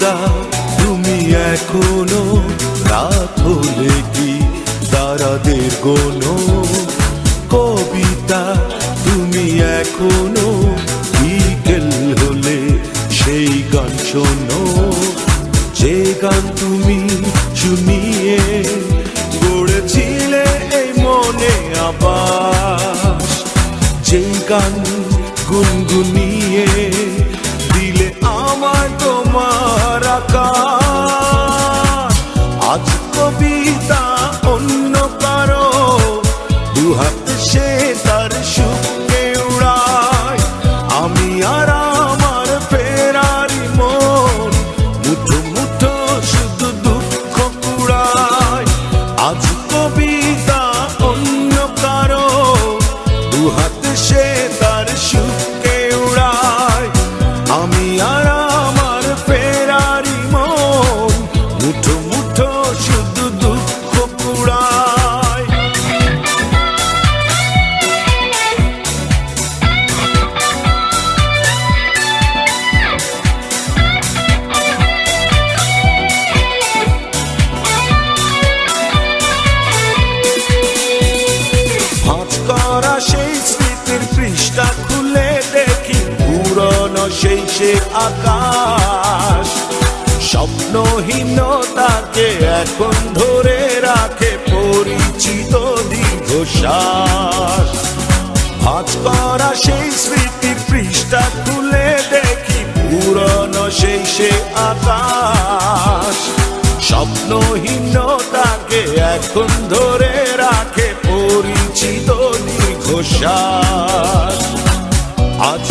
কবিতা তুমি এখনো রাত হলে কি তারাদের গোনো, কবিতা তুমি এখনো বিকেল হলে সেই গান শোনো, যে গান তুমি শুনিয়ে গড়েছিলে এই মনে আবাস, যে গান গুনগুনিয়ে দিলে আমার তোমার আকাশ। আজ কবিতা অন্য কারো দুহাত সে তার সুখকে উড়ায়, আমি আর আমার ফেরারি মন মুঠো মুঠো শুধু দুঃখ কুড়ায়। আজ কবিতা অন্য কারো দুহাত সে তার সুখকে উড়ায়, আমি আর আমার ফেরারি মন মুঠো মুঠো শুধু দুঃখ কুড়ায়। ভাঁজ করা সেই স্মৃতির পৃষ্ঠা খুলে দেখি পুরনো সেই সে আকাশ, স্বপ্নহীনতাকে এখন ধরে রাখে পরিচিত দীর্ঘশ্বাস। ভাঁজ করা সেই স্মৃতির পৃষ্ঠা খুলে দেখি পুরনো সেই সে আকাশ, স্বপ্নহীনতাকে এখন ধরে রাখে পরিচিত দীর্ঘশ্বাস। আজ